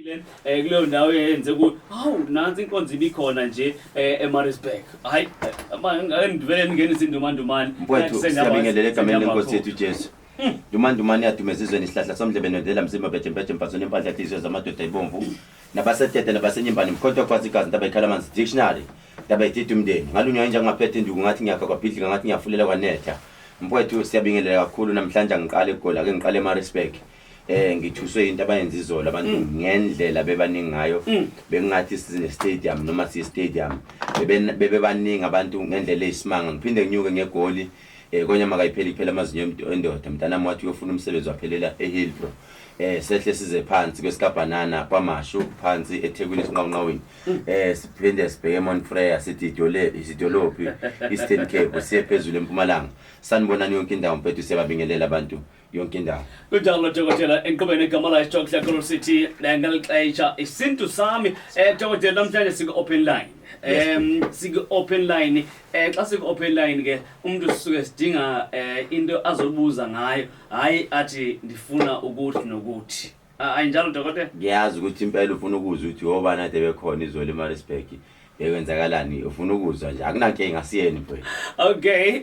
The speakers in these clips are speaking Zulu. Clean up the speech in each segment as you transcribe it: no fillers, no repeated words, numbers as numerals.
Kuleyo ndawo yenze ku hawu nansi inkonzo ibikhona nje eMaritzburg. Hayi ngivele ngingenisa indumandumane. Mfowethu siyabingelela egameni lenkosi yethu Jesu. Dumandumane yadumezizweni isihlahla somdlebe nendlela mzimba bethempethe mphaso nempahla yahlizwe zamadoda ibomvu. Nabasethethe nabasenyimbani mkhonto kwazi igazi ndaba ikhala manzi dictionary. Ndaba ithi umndeni. Ngalunywa nje ngaphethe nduku ngathi ngiyakha kwabhidlika ngathi ngiyafulela kwanetha. Mfowethu siyabingelela kakhulu namhlanje ngiqala eGola ke ngiqala eMaritzburg. Ngithuswe into abayenza izolo abantu ngendlela bebaningi ngayo bengathi sizine stadium noma si stadium bebaningi abantu ngendlela eyisimanga ngiphinde nginyuke ngegoli konyama kayipheli kuphela amazinyo endoda mntanami wathi uyofuna umsebenzi waphelela eHillbrow sehle size phansi kwesikabhanana kwamashu phansi eThekwini esinqawunqawini siphinde sibheke eMontfrere sithi idolophi Eastern Cape siye phezulu eMpumalanga sanibonani yonke indawo mfethu siyababingelela abantu yonke indawo kunjalo dokotela enqubeni egama la Stock Circle City ngalixesha isintu sami dokotela namhlanje siku open line siku open line xa siku open line ke umuntu sisuke sidinga into azobuza ngayo hayi athi ndifuna ukuthi nokuthi ayinjalo dokotela ngiyazi ukuthi impela ufuna ukuzwa ukuthi obani ade bekhona izolo eMaritzburg bekwenzakalani ufuna ukuzwa nje akunankinga siyeni mfowethu okay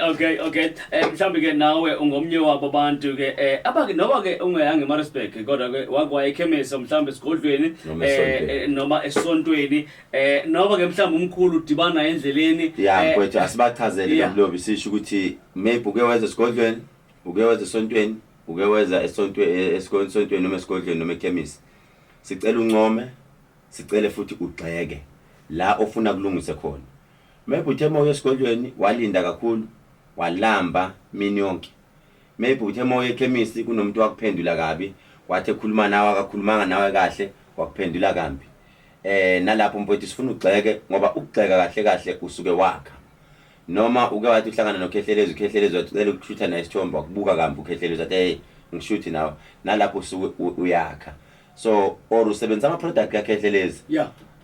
mhlawumbe ke nawe ungomnye wabo abantu ke abake noba ke ungayanga eMaritzburg kodwa ke wakwaya ekhemesi mhlawumbe esigodlweni noma esontweni noba ke mhlawumbe umkhulu udibana endleleni mfowethu asibachazele kamlobi sisho ukuthi maybe uke weza esigodlweni uke weza esontweni uke weza esontweni noma esigodlweni noma ekhemesi sicela uncome sicele futhi ugxeke la ofuna kulungise khona maybe uthe moya esigodlweni walinda kakhulu walamba mini yonke maybe uthe moya ekhemisi kunomuntu wakuphendula kabi wathi ekhuluma nawe akakhulumanga nawe kahle wakuphendula kambi nalapho mfowethu sifuna ugxeke ngoba ukugxeka kahle usuke wakha noma uke wathi uhlangana noKhehlelezi wacela ukushutha naye isithombe wakubuka kambi uKhehlelezi athi hey ngishuthi nawe nalapho usuke uyakha so or usebenza ama product kaKhehlelezi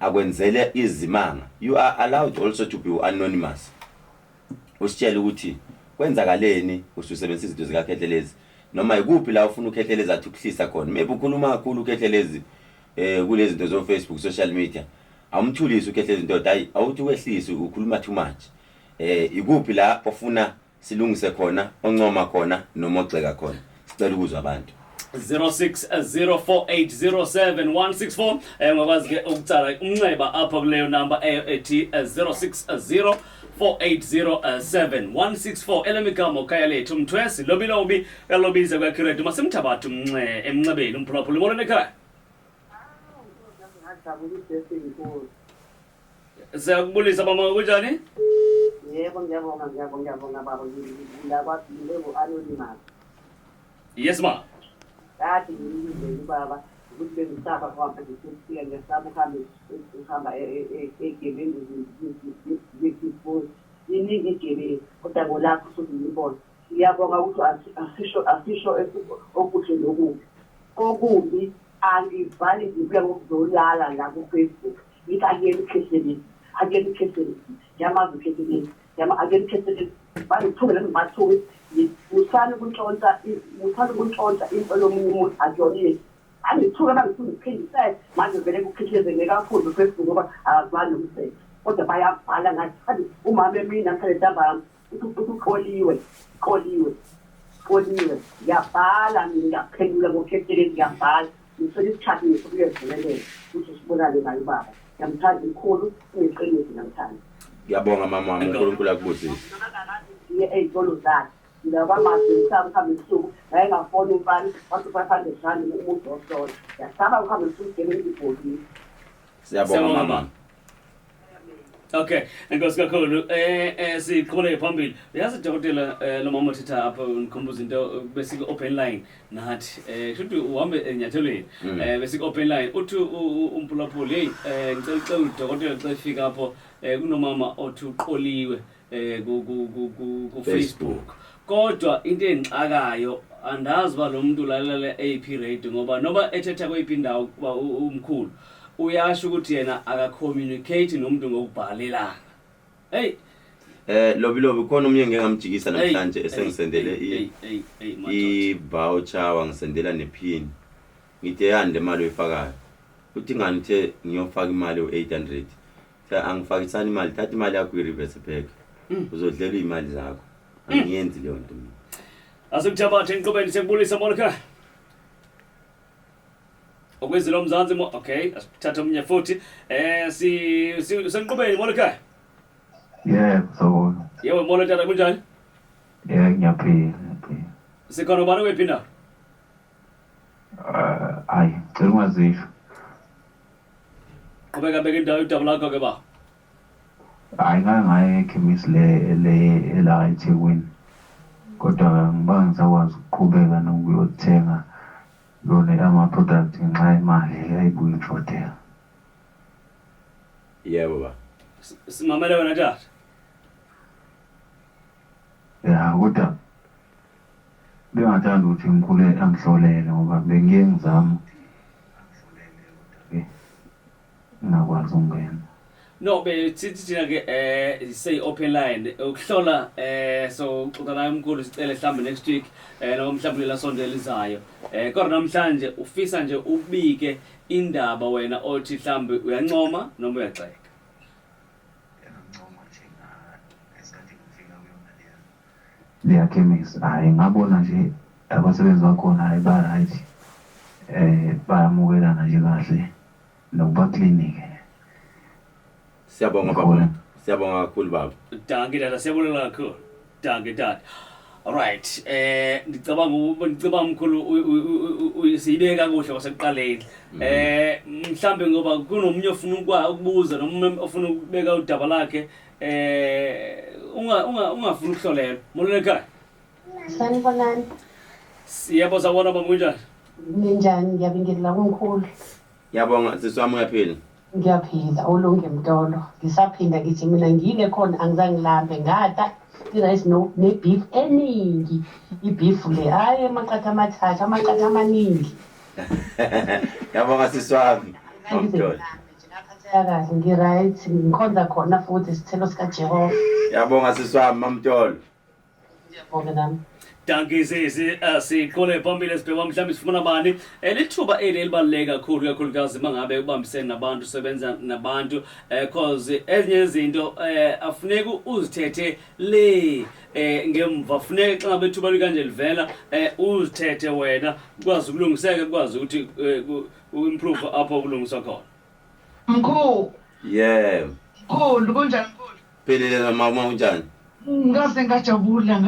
akwenzele izimanga you are allowed also to be anonymous usitshela ukuthi kwenzakaleni usebenzisa izinto zikaKhehlelezi noma ikuphi la ufuna uKhehlelezi athi ukuhlisa khona maybe ukhuluma kakhulu uKhehlelezi kulezi zinto zo Facebook social media awumthulisi uKhehlelezi indoda hayi awuthi wehlise ukhuluma too much ikuphi la ofuna silungise khona oncoma khona noma ogxeka khona sicela ukuzwa abantu 0604807164 ngakwazi ke ukutsala umnxeba apha kuleyo number ethi 0604807164 elemigama Khehlelezi umthwesi lobilobi elobiza kwaCreate masimthabathu emnxebeni umphulaphula imolo nekhaya Siyakubulisa mama kunjani Yebo ngiyabonga baba ngiyakwazi lebo anonymous Yes ma Kati ngiyile baba ukuthi bengisaba kwapha ngifika ngesaba uhamba egebeni ngifuna iningi igebeni kodwa ngolapho futhi ngibona ngiyabonga ukuthi asisho okuhle nokubi okubi angivali ngibuya ngokuzolala la ku Facebook ngithi akuyeni Khehlelezi yamazi uKhehlelezi akuyeni Khehlelezi bayithumela ngibathuki usana ukuntshontsha impilo yomunye umuntu akuyona angithuka bangifuna ukuphindisela manje vele kuKhehlelezi kakhulu Facebook ngoba akazwani nomsebenzi kodwa bayabhala ngathi umama emina mhlawumbe ntambama uqoliwe ngiyabhala ngiyaphendula ngoKhehlelezi ngiyabhala ngithola isikhathi ngikuyevulelela ukuthi sibonane naye baba ngiyamthanda ikhulu ngiqinile ngiyamthanda ngiyabonga mama wami uNkulunkulu akubusise ey'tolo zakhe ngiyabamazi ngihambe ebusuku ngayengafoni umfana wathi 500 rand umuntu osola yasaba uhambe ebusuku ngemini ibhokisi siyabonga mama Okay, enkosi kakhulu siqhubeke phambili yazi dokotela lo mama uthetha apha unikhumbuza into besiku open line nathi shothi uhambe enyathelweni besiku open line uthi umphulaphuli hey ngicela udokotela xa efika apho kunomama othi uqoliwe ku Facebook kodwa into engixakayo andazi ba lo muntu lalela AP radio ngoba noba ethetha kweyiphi indawo kuba umkhulu uyasho ukuthi yena aka-communicate nomuntu ngokubhalelana hey lobilobi khona umnye ngeke ngamjikisa namhlanje esengisendele i-voucher wangisendela nepin ngithi yande imali oyifakayo uthi ngani the ngiyofaka imali u800 cha angifakisana imali thatha imali yakho i-reverse back uzodlela imali zakho angiyenzi leyo nto mina Asukuthabatha enqubeni sekubulisa Monica. Izwi-Lomzansi okay, asithatha omunye futhi. Senqubeni Monica. Yeah, so Yewe Monica kunjani? yeah, ngiyaphila. Sikhona bani wephi na? Hayi, cela ungazisho. Qhubeka beka indawo idaba lakho ke ba. Hayi ngaye ekhemisi le la eThekwini. Kodwa ngiba ngisakwazi ukuqhubeka nokuyothenga lona ama-product ngenxa yemali ayibuye ijodela. yebo ba Simamele wena tata. Ya, kodwa bengathanda ukuthi angihlolele ngoba bengiye ngizama ngakwazi ukungena. No be thina ke say open line ukuhlola so uxoxa naye umkhulu sicele mhlambe next week noma mhlambe la sonto elizayo kodwa namhlanje ufisa nje ubike indaba wena othi mhlambe uyancoma noma uyaxeka. Liyakhemisi hayi ngabona nje abasebenzi bakhona hayi ba-right bayamukelana nje kahle nokuba clinic. siyabonga baba siyabonga kakhulu baba Danke dada siyabulela kakhulu. Danke dada. Alright ngicabanga umkhulu uyisibeka kakuhle kwasekuqaleni. Mhlambe ngoba kunomunye ofuna ukubuza noma ofuna ukubeka udaba lakhe ungafuna ukuhlolela. Moleka. Sanibonani. Yebo sawona baba kunjani? Ninjani ngiyabingelela kumkhulu. Ngiyabonga siswami uyaphila Ngiyaphila ulunge mtolo. Ngisaphinda ngithi mina ngile khona angizange lambe ngada irice ne-beef eningi. I-beef le hayi amaqatha amathathu amaqatha amaningi. ngiyabonga siswami Kahle ngi-right ngikhonza khona futhi isithelo sikaJehova. ngiyabonga siswami mamtolo Ngiyabonga nami. Danke sikhole phambili sibheka mhlawumbe sifuna bani lithuba elibaluleke kakhulukazi mangabe ubambisene nabantu sebenza nabantu cause ezinye izinto afuneka uzithethe le ngemva afuneka xa ngabe ithuba likanje livela uzithethe wena ukwazi ukulungiseka ukwazi ukuthi improve apho kulungiswa khona. Mkhulu. yeah Mkhulu kunjani mkhulu? phelele mama unjani Ngaze ngajabula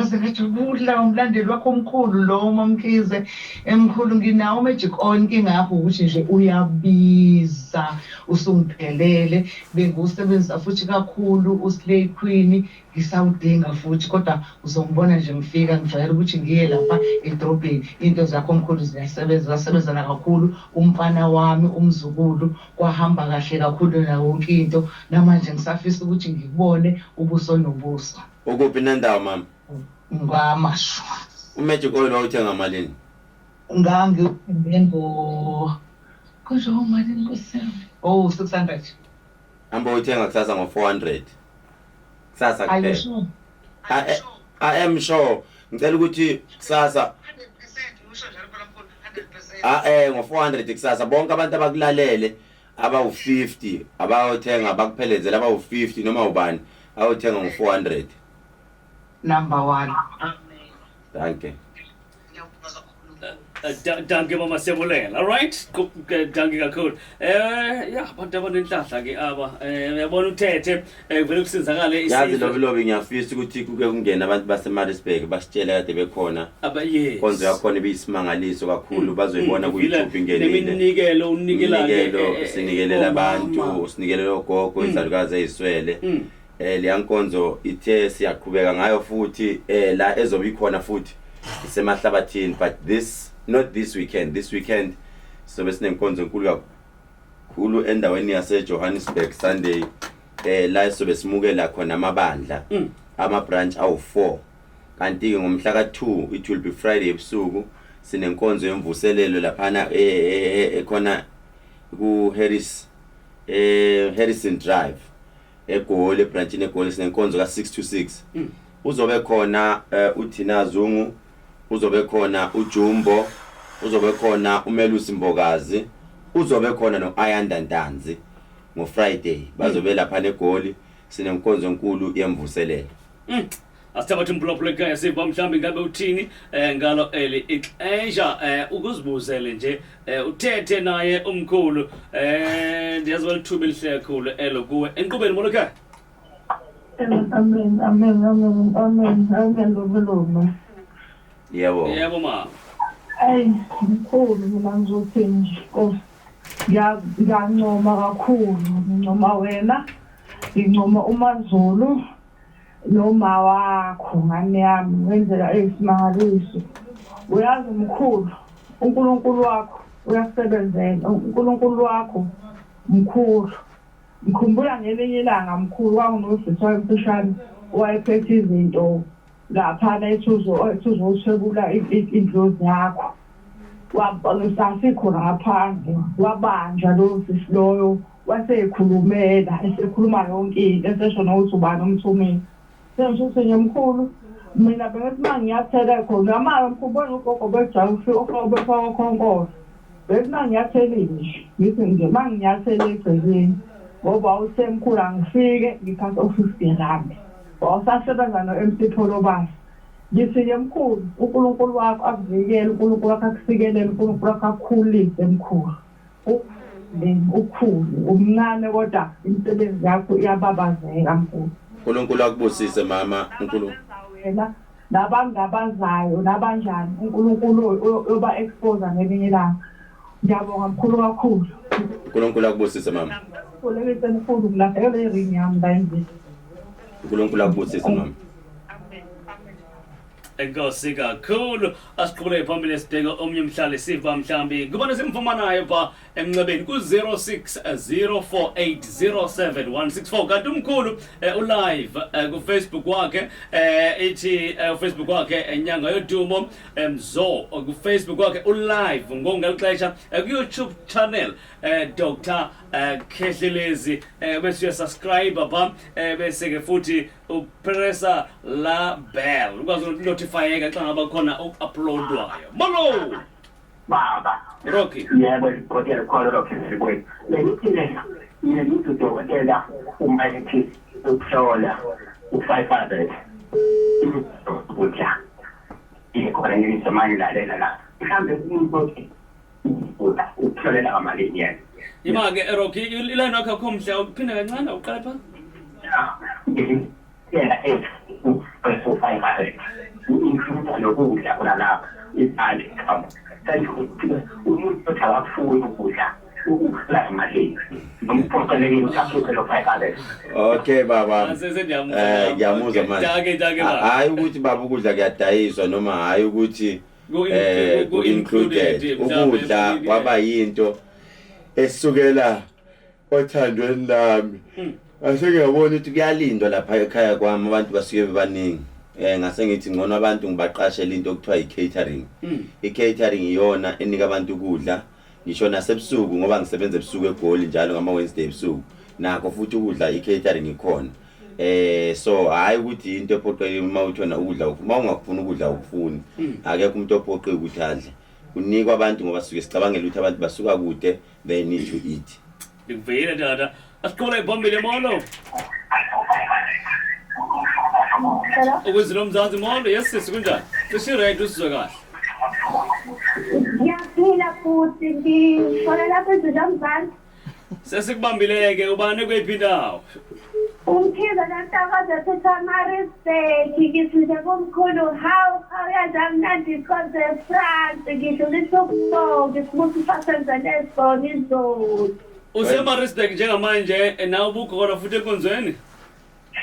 umlandeli wakho omkhulu lo Mamkhize emkhulu nginawo magic on ingakho ukuthi nje uyabiza usungiphelele bengusebenza futhi kakhulu uslay queen ngisawudinga futhi kodwa uzongibona nje ngifika ngijwayele ukuthi ngiye lapha edrobheni into zakho omkhulu ziyasebenzana kakhulu umfana wami umzukulu kwahamba kahle kakhulu na wonke into namanje ngisafisa ukuthi ngikubone ubuso nobuso. ukuphi nendawo mama Ngwamashu umagic oil wawuthenga malini ngangiphengo kusho malini kusema 600 hamba uthenga kusasa ngo400 kusasa kuphela I am sure ngicela ukuthi kusasa 100% usho njalo phela mkhulu 100% ngo400 kusasa bonke abantu abakulalele abawu50 abayothenga bakuphelezela abawu50 noma ubani awuthenga ngo400 number 1 danke Danke mama siyabulela. All right. Danke kakhulu. Yeah abantu abanenhlahla ke aba uyabona uthethe vele kusizakale yazi lobi ngiyafisa ukuthi kuke kungena abantu baseMaritzburg basitshela kade bekhona yes konzo yakhona ibisimangaliso kakhulu bazoyibona ku YouTube ingenile iminikelo unikelayo sinikelela abantu usinikelela ogogo izalukazi eziswele leyankonzo ithe siyaqhubeka ngayo futhi la ezobe ikhona futhi isemahlabathini but not this weekend sobe sinenkonzo enkulu kakhulu endaweni yase Johannesburg Sunday la sobe simukela khona amabandla ama branch awu4 kanti ngomhla ka2 it will be Friday ebusuku sinenkonzo yemvuselelo laphana ekhona ku Harrison Drive eGoli branchini eGoli sinenkonzo ka6 to 6 uzobe khona uThina Zungu uzobe khona uJumbo uzobe khona uMelusi Mbokazi uzobe khona no-Ayanda Ntanzi ngo-Friday bazobe lapha eGoli sinenkonzo enkulu yemvuselelo. Asithabathe umphulaphula ekhaya siva mhlawumbe ngabe uthini ngalo eli ixesha ukuzibuzele nje uthethe naye umkhulu ndiyazi welithuba elihle kakhulu elo kuwe enqubeni molo ekhaya. Amen Loma. Yebo ma. Ayi mkhulu mina ngizothi nje Nkosi ngiyancoma kakhulu ngincoma wena ngincoma uMaZulu noma wakho ngane yami ngendlela eyisimangaliso. Uyazi mkhulu uNkulunkulu wakho uyasebenzela, uNkulunkulu wakho mkhulu. Ngikhumbula ngelinye ilanga mkhulu wanginosisi wayemfishane wayephethe izinto laphana ethuzothebula indlozi yakho. Wabhalisa khona ngaphandle wabanja lo sisi loyo wasekhulumela esekhuluma yonke into eseshona ukuthi ubani umthumeli. Sengithi nje mkhulu mina bengithi mangiyathela khona amanye mkhubona ugogo bejawu ofaka khonkolo. Bethi mangiyathelile nje ngithi nje mangiyathela egcekeni ngoba usemkhulu angifike ngiphatha u50 rand. Wasasebenza no-MC Pholobasi. Ngithi nje mkhulu uNkulunkulu wakho akuvikele, uNkulunkulu wakho akusikelele, uNkulunkulu wakho akukhulise mkhulu. Ukhulu umncane kodwa imisebenzi yakho iyababazeka mkhulu. uNkulunkulu akubusise mama uNkulunkulu. Wena nabangabazayo nabanjani uNkulunkulu yoba expose ngelinye ilanga. Ngiyabonga mkhulu kakhulu. uNkulunkulu akubusise mama. Kuleke mkhulu ngilahlekelwe iring yami la endlini. uNkulunkulu akubusise mama. Enkosi kakhulu asiqhubele phambili sidinga omnye umhlali siva mhlambi kubona simfumanayo pha emncebeni ku-0604807164 kanti umkhulu ulive ku-Facebook wakhe ithi Facebook wakhe enyanga yodumo mzo ku-Facebook wakhe ulive ngongexesha ku-YouTube channel Dr. Khehlelezi bese uyasubscribe pha bese ke futhi upressa la bell ukwazi notifyeka xa ngaba khona uploadwayo molo baba Rocky yebo kodwa khona Rocky sikwe lelithi ngithi dokotela umayithi ukuhlola u500 ukutya ikhona ngisemanye lalela la mhlambe ukuthi ukuhlolela amalini yena imake Rocky iline yakho khomhle uphinde kancane uqala pha yena u500 include lokudla khona lapha imali khona umuntu othawafuya ukudla ukudla imali nomphokele ukuthi lo 500. Okay baba ngiyamuzwa manje baba hayi ukuthi baba ukudla kuyadayiswa noma hayi ukuthi included ukudla kwaba yinto esukela othandweni lami. Asengiyabona ukuthi kuyalindwa lapha ekhaya kwami abantu basuke bebaningi. Ngase ngithi ngcono abantu ngibaqashela into okuthiwa i-catering. I-catering iyona enika abantu ukudla ngisho nasebusuku ngoba ngisebenza ebusuku eGoli njalo ngama Wednesday ebusuku nakho futhi ukudla i-catering ikhona. So hayi ukuthi into ephoqelwe uma uthona ukudla uma ungakufuna ukudla ukufuni akekho umuntu ophoqe ukuthi adle. Unikwa abantu ngoba suke sicabangela ukuthi abantu basuka kude they need to eat. ngivela dada asiqhubele phambili molo Izwi-Lomzansi molo yes sisi kunjani cishe right usizwe kahle Ngiyaphila futhi ngishona lapha Izwi-Lomzansi. Sesikubambileke ubani kwephi indawo Umkhize nantakaza seTamarisburg ngithi nje komkhulu how yazamnandi konze France ngisho lisokubonga simuthi fasenza lesona izolo. Usemarisburg njengamanje nawe ubukhona futhi enkonzweni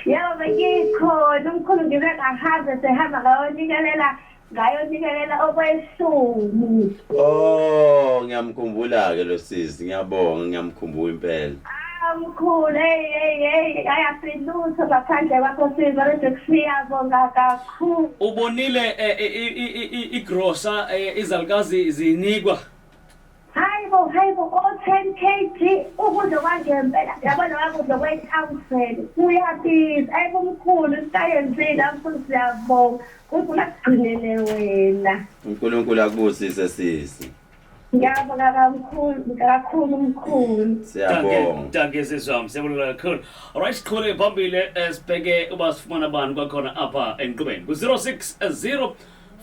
Yebo bengikhona umkhulu ngibe ngahambe sehamba ngayonikelela okwesumi. Oh ngiyamkhumbula ke lo sisi ngiyabonga ngiyamkhumbula impela. Mkhulu ayafilusa ngaphandle kwakho sizolete kusiyabonga kakhulu. Ubonile igrosa izalukazi zinikwa Hayibo o10 kg ukudla kwangempela yabona wakudla kwe-council uyabiza ayibo mkhulu sitayenzile mkhulu siyabonga ukuthi usigcinele wena. uNkulunkulu akubusise sisi. Ngiyabonga kakhulu mkhulu. Siyabonga. Danke siswami, siyabonga kakhulu. Alright, sikhule phambili sibheke uba sifumana abantu kwakhona apha enkqubeni. Ku-060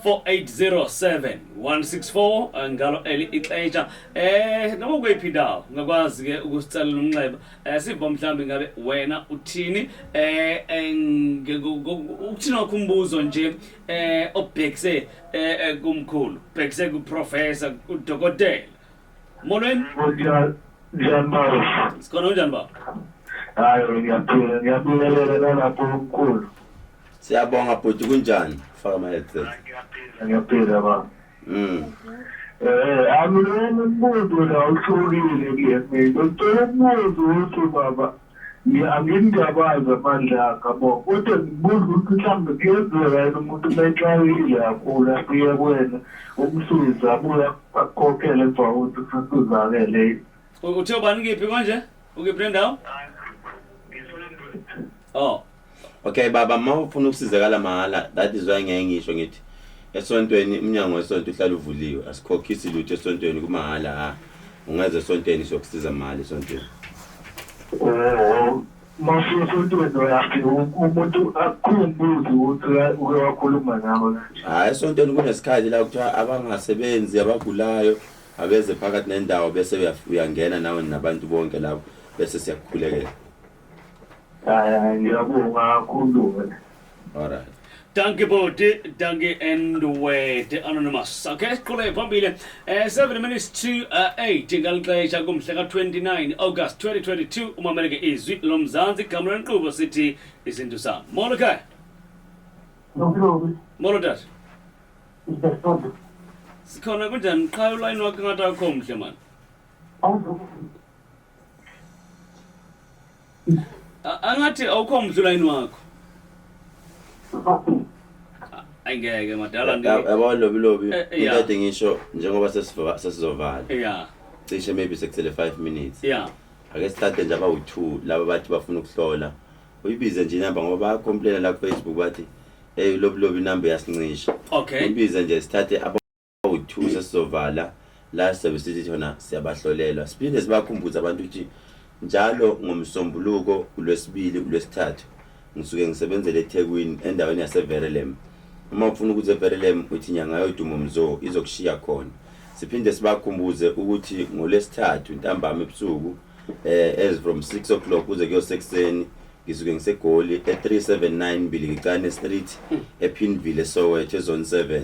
4807 164 ngalo eli ixesha. Noma kweyiphi indawo ungakwazi ke ukusitsalela umnxeba. Siva mhlawumbi ngabe wena uthini uthina wakho umbuzo nje obhekise kumkhulu, bhekise kuprofessor, udokotela. Molweni. Ngiyabonga. Sikhona unjani baba? Hayi ngiyaphila, ngiyabingelela lapho omkhulu. Siyabonga bhuti kunjani? Faka ama headset. Ngiyaphila baba. Amulweni umuntu la uhlukile kuyena. Ngicela ukubuza ukuthi baba angingabazi amandla akhe yabo. Kodwa ngibuza ukuthi mhlawumbe kuyenzeka yini umuntu mexakile kakhulu afike kuwena umsiza abuya akhokhele emva kokuthi usuzakele. Uthe ubani ngiphi manje? Ukiphi lendawo? Oh. Okay baba, mawufuna ukusizakala mahala, that is why ngeke ngisho ngithi esontweni umnyango wesonto uhlala uvuliwe. Asikhokhisi lutho esontweni kumahala. Ungeze esontweni sokusiza mahala esontweni. Masontweni yakhe umuntu akhumbuze ukuthi uyakhuluma nabo. Hayi esontweni kunesikhathi la kuthiwa abangasebenzi abagulayo abeze phakathi nendawo bese uyangena nawe nabantu bonke lapho bese siyakukhulekela. Hayi ngiyabonga kakhulu. Alright. Danke bodi, danke Ndwete Anonymous. Okay, sikhule phambili. 7 minutes to 8 ngalixesha kumhla ka-29 August 2022 umameleke Izwi-Lomzansi Cameron Nkqubo sithi izinto sami. Molo khaya. Molo dad. Sikhona kunjani? Qha uline wakhe ngathi akho mhle man. Angathi awukho mhle uline wakho. Ayingeke madala ndi. Yabo lobi. Into ngisho njengoba sesizovala. Yeah. Cishe maybe sekusele 5 minutes. Yeah. Ake starte nje abawu2 laba bathi bafuna ukuhlola. Uyibize nje inamba ngoba bayacomplain la ku Facebook bathi hey lobi number yasincisha. Okay. Uyibize nje starte abawu2 sesizovala. La service thona siyabahlolela. Siphinde sibakhumbuza abantu ukuthi njalo ngomsombuluko uLwesibili uLwesithathu ngisuke ngisebenzele eThekwini endaweni yaseVerelem. Uma ufuna ukuthi eVerelem uthi nyanga yodumo mzo izokushiya khona. Siphinde sibakhumbuze ukuthi ngoLwesithathu ntambama ebusuku as from 6 o'clock kuze kuyosekuseni ngisuke ngisegoli e379 Mbilikicane Street ePinville eSoweto ezone 7.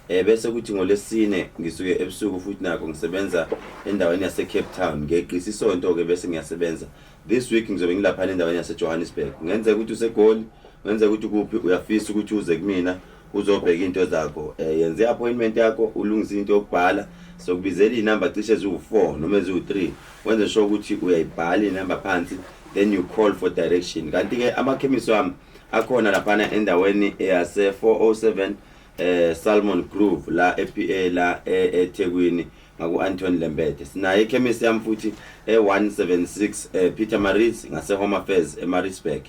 Bese kuthi ngoLesine ngisuke ebusuku futhi nakho ngisebenza endaweni yaseCape Town ngeqisa isonto ke bese ngiyasebenza. This week ngizobe ngilapha endaweni yaseJohannesburg. Ngenzeka ukuthi usegoli, ngenzeka ukuthi kuphi uyafisa ukuthi uze kumina uzobheka into zakho. Yenze appointment yakho, ulungisa into yokubhala, sokubizela inamba cishe ezu4 noma ezu3. Wenze sure ukuthi uyayibhala inamba phansi, then you call for direction. Kanti ke amakhemisi wami akhona lapha endaweni yase 407 Salmon Grove la ePA la eThekwini ngaku Anton Lembede. Sinaye ikhemisi yami futhi e176 Peter Maritz ngase Home Affairs eMaritzburg.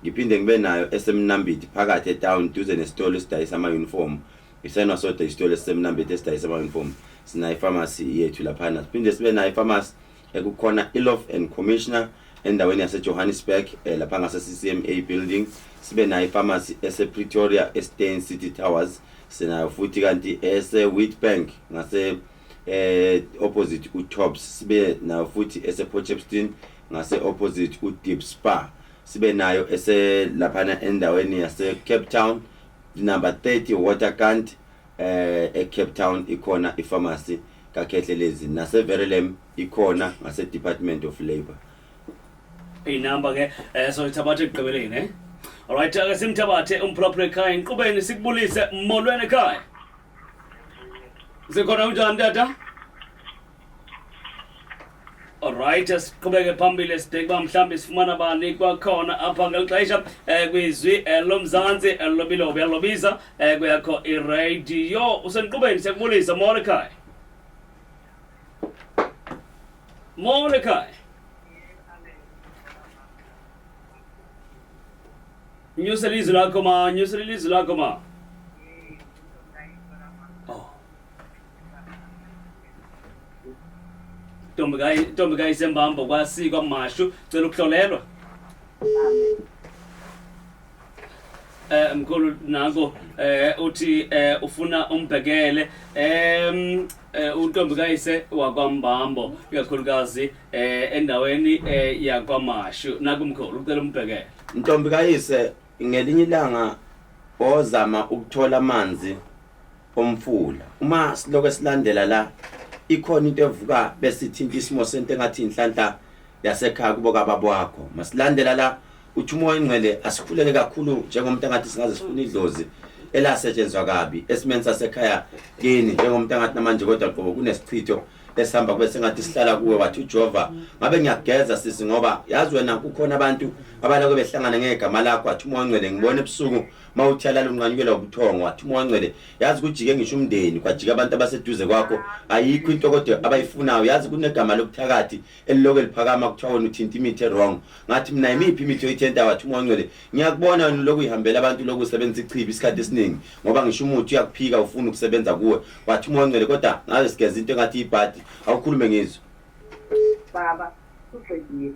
Ngiphinde ngibe nayo esemnambiti phakathi etown duze nesitolo esidayisa ama uniform. Isenwa soda isitolo esemnambiti esidayisa ama uniform. Sinaye pharmacy yethu lapha. Siphinde sibe nayo pharmacy ekukhona Ilof and Commissioner endaweni yase Johannesburg lapha ngase CCMA building. Sibe nayo pharmacy ese Pretoria Eastern City Towers. Sinayo futhi kanti ese Wheatbank ngase opposite uTops. Sibe nayo futhi ese Potchefstroom ngase opposite uDeep Spa. Sibe nayo ese lapha endaweni yase Cape Town number 30 Waterkant eCape Town ikhona ipharmacy kaKhehlelezi nase Verelem ikhona ngase Department of Labour. Inamba ke so ithabathe igqibeleni eh. Alright, ake simthabathe umphulaphula ekhaya inqubeni sikubulise molweni ekhaya. Sikhona unjani tata? Alright, siqhubeke phambili sibheke mhlawumbe sifumana bani kwakhona apha ngelixesha kwizwi-Lomzansi lobilobi yalobiza kuyakho iradio usenqubeni siyakubulisa molo ekhaya. Molo ekhaya. Nyusela izwi lakho ma. Oh. Ntombi kayiSembambo kwasikwa Mashu cela ukuhlolelwa. Mkhulu nango uthi ufuna umbhekele untombi kayise wakwaMbambo ikakhulukazi endaweni yakwaMashu nakumkhulu ucela umbhekele. Ntombi kayise ngelinye ilanga ozama ukuthola amanzi omfula uma siloko silandela la ikhona into evuka besithinta isimo sento engathi inhlanhla yasekhaya kubo kababa wakho masilandela la uthi umoya ingcwele asikhuleke kakhulu njengomuntu engathi singaze sifuna idlozi elasetshenzwa kabi esimeni sasekhaya kini njengomuntu engathi namanje kodwa qobo kunesichitho esihamba kube sengathi sihlala kuwe wathi uJehova ngabe ngiyageza sisi ngoba yazi wena kukhona abantu abaloko behlangana ngegama lakho wathi umoya ingcwele ngibone ebusuku mawuthalala unqanyukela ubuthongo wathi umoya ingcwele yazi kujike ngisho umndeni kwajika abantu abaseduze kwakho ayikho into kodwa abayifunayo yazi kunegama lokuthakathi eliloko liphakama kuthiwa wena uthinta imithi wrong ngathi mina imiphi imithi oyithenta wathi umoya ingcwele ngiyakubona wena lokhu ihambela abantu lokhu usebenzisa ichibi isikhathi esiningi ngoba ngisho umuthi uyakuphika ufuna ukusebenza kuwe wathi umoya ingcwele kodwa ngaze sigeza into engathi ibhadi awukhulume ngizwe baba uqedile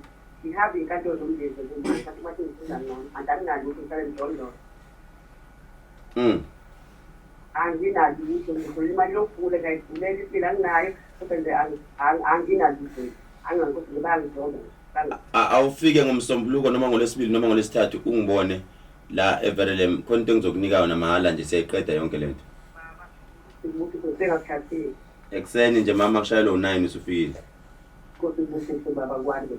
ngihambe inkantolo nomndeni ngoba bathi ngifuna nami andinalo ukuthi njalo anginazi ukuthi ngifuna imali yokufula kayifulela impilo anginayo kodwa nje anginazi ukuthi angangokuthi ngibangijonga awufike ngomsombuluko noma ngolesibili noma ngolesithathu ungibone la Everlem khona into engizokunika yona mahala nje siyayiqeda yonke lento ukuthi kusengakhathi ekseni nje mama kushayela u9 usufikile kodwa ukuthi baba kwande.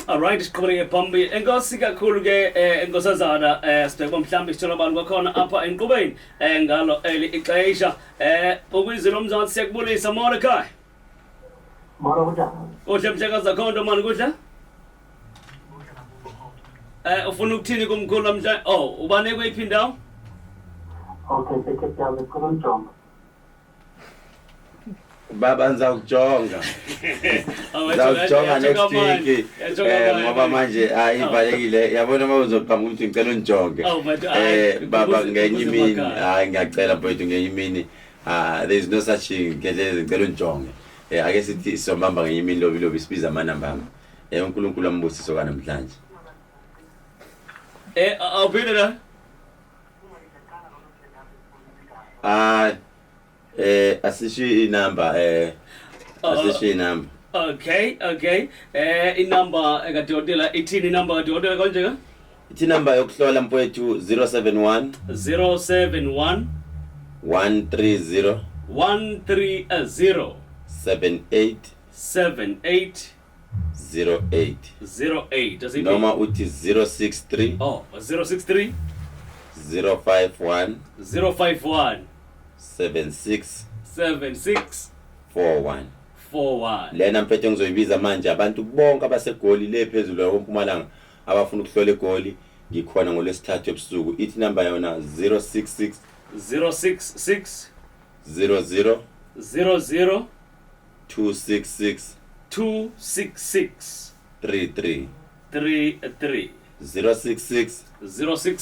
Alright, siqhubeke phambili. Enkosi kakhulu ke enkosazana sibheka mhlambi sithola abantu bakhona apha enqubeni ngalo eli ixesha Izwi-Lomzansi siyakubulisa Mordecai. Mara Uhle mhlekaza khonto mani kudla? Ufuna ukuthini kumkhulu namhlanje? Oh, ubane kweyiphi indawo? Okay, take down the current job. baba ngizakujonga zawujonga next week ngoba manje ivalekile yabona uma uzoqhamuka ukuthi ngicela unijonge baba ngenye imini ngiyacela mfowethu ngenye imini there is no such thing Khehlelezi ngicela unijonge ake sithi sizombamba ngenye imini lobi sibiza amanamba uNkulunkulu ambusiso kanamhlanje awuphinde la asisho inamba asisho inamba okay inamba ekadodela ithini inamba kadodela konje ithi number yokuhlola mfowethu 071 130 78 08 noma uthi 063 063 051 76 41 lena mfethu ngizoyibiza manje abantu bonke abasegoli le phezulu yakoMpumalanga abafuna ukuhlola egoli ngikhona ngolesithathu ebusuku ithi number yona 066 00 266 33 066 00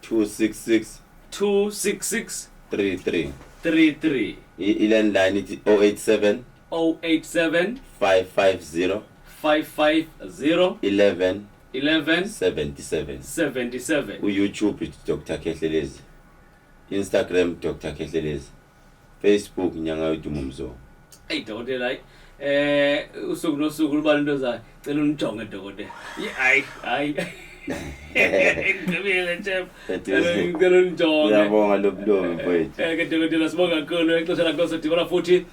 266 33 ilandline ithi 087 550 11 77 uYouTube Dr Khehlelezi Instagram Dr Khehlelezi Facebook nyanga yodumo mzo dokotela usuku nosuku luba into zayo cela unijonge dokotela hayi ngibile nje ngicela unijonge ngiyabonga lobulobi mfowethu ke dokotela sibonga kakhulu exesha lakho sidibona futhi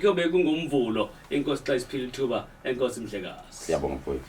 kuyobe kungumvulo inkosi xa isiphila ithuba enkosi Mhlekazi siyabonga mfowethu